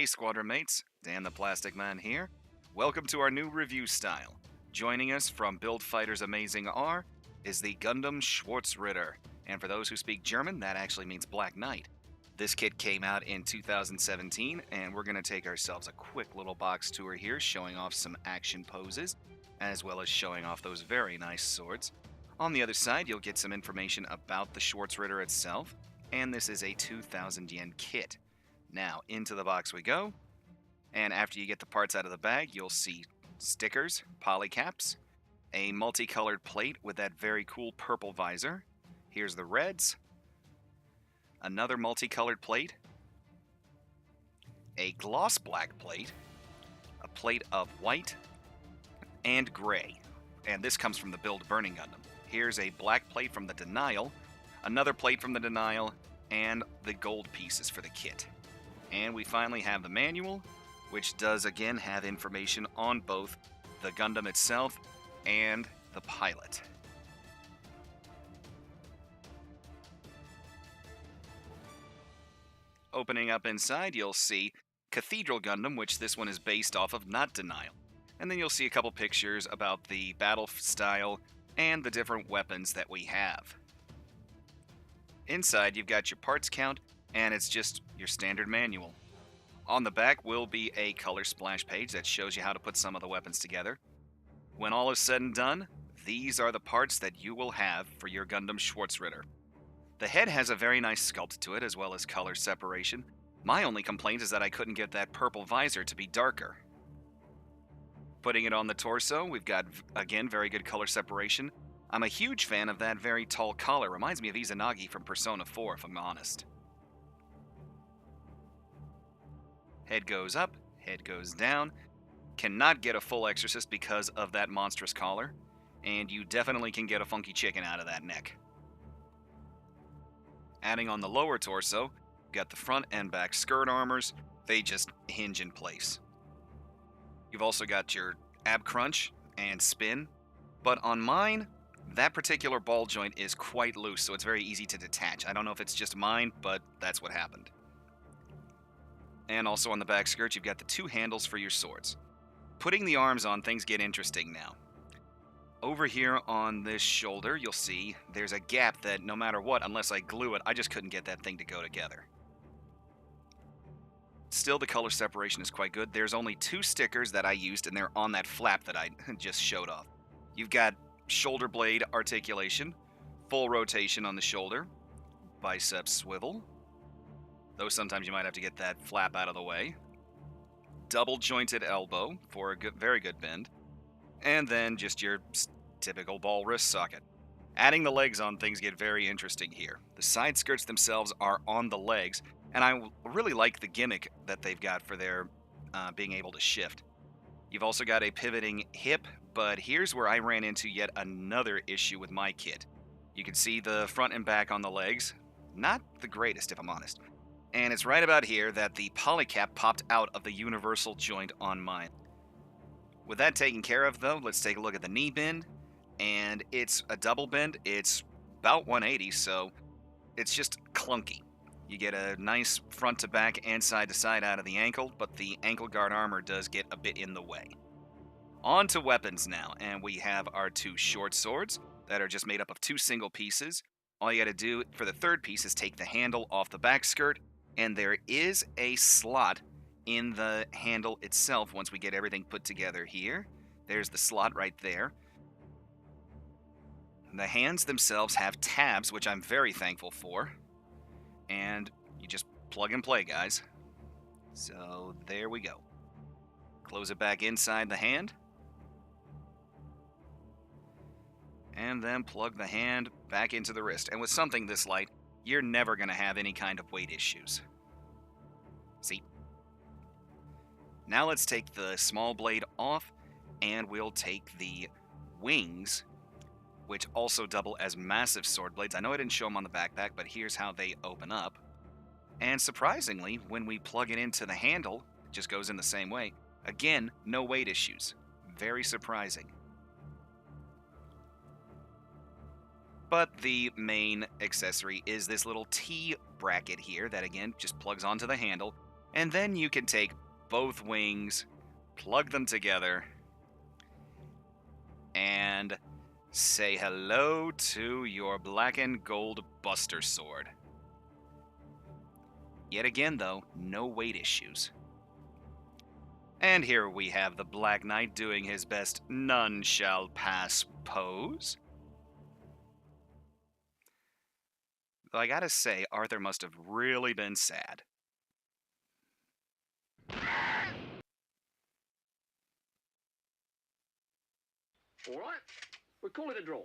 Hey Squadron mates, Dan the Plastic Man here. Welcome to our new review style. Joining us from Build Fighters Amazing R is the Gundam Schwartzritter. And for those who speak German, that actually means Black Knight. This kit came out in 2017, and we're going to take ourselves a quick little box tour here, showing off some action poses, as well as showing off those very nice swords. On the other side, you'll get some information about the Schwartzritter itself, and this is a 2,000 yen kit. Now, into the box we go, and after you get the parts out of the bag, you'll see stickers, polycaps, a multicolored plate with that very cool purple visor. Here's the reds, another multicolored plate, a gloss black plate, a plate of white, and gray. And this comes from the Build Burning Gundam. Here's a black plate from the Denial, another plate from the Denial, and the gold pieces for the kit. And we finally have the manual, which does again have information on both the Gundam itself and the pilot. Opening up inside, you'll see Cathedral Gundam, which this one is based off of, not Denial. And then you'll see a couple pictures about the battle style and the different weapons that we have. Inside, you've got your parts count, and it's just your standard manual. On the back will be a color splash page that shows you how to put some of the weapons together. When all is said and done, these are the parts that you will have for your Gundam Schwartzritter. The head has a very nice sculpt to it, as well as color separation. My only complaint is that I couldn't get that purple visor to be darker. Putting it on the torso, we've got, again, very good color separation. I'm a huge fan of that very tall collar. Reminds me of Izanagi from Persona 4, if I'm honest. Head goes up, head goes down. Cannot get a full exorcist because of that monstrous collar. And you definitely can get a funky chicken out of that neck. Adding on the lower torso, got the front and back skirt armors. They just hinge in place. You've also got your ab crunch and spin. But on mine, that particular ball joint is quite loose, so it's very easy to detach. I don't know if it's just mine, but that's what happened. And also on the back skirt, you've got the two handles for your swords. Putting the arms on, things get interesting now. Over here on this shoulder, you'll see there's a gap that no matter what, unless I glue it, I just couldn't get that thing to go together. Still, the color separation is quite good. There's only two stickers that I used, and they're on that flap that I just showed off. You've got shoulder blade articulation, full rotation on the shoulder, bicep swivel, though sometimes you might have to get that flap out of the way, double jointed elbow for a very good bend, and then just your typical ball wrist socket. Adding the legs on, things get very interesting here. The side skirts themselves are on the legs, and I really like the gimmick that they've got for their being able to shift. You've also got a pivoting hip, but here's where I ran into yet another issue with my kit. You can see the front and back on the legs. Not the greatest, if I'm honest. And it's right about here that the polycap popped out of the universal joint on mine. With that taken care of, though, let's take a look at the knee bend. And it's a double bend. It's about 180, so it's just clunky. You get a nice front to back and side to side out of the ankle, but the ankle guard armor does get a bit in the way. On to weapons now, and we have our two short swords that are just made up of two single pieces. All you gotta do for the third piece is take the handle off the back skirt, and there is a slot in the handle itself once we get everything put together here. There's the slot right there. The hands themselves have tabs, which I'm very thankful for. And you just plug and play, guys. So there we go. Close it back inside the hand. And then plug the hand back into the wrist. And with something this light, you're never going to have any kind of weight issues. See? Now let's take the small blade off, and we'll take the wings, which also double as massive sword blades. I know I didn't show them on the backpack, but here's how they open up. And surprisingly, when we plug it into the handle, it just goes in the same way. Again, no weight issues. Very surprising. But the main accessory is this little T bracket here that again just plugs onto the handle. And then you can take both wings, plug them together, and say hello to your black and gold Buster Sword. Yet again, though, no weight issues. And here we have the Black Knight doing his best none shall pass pose. Though I gotta say, Arthur must have really been sad. All right, we'll call it a draw.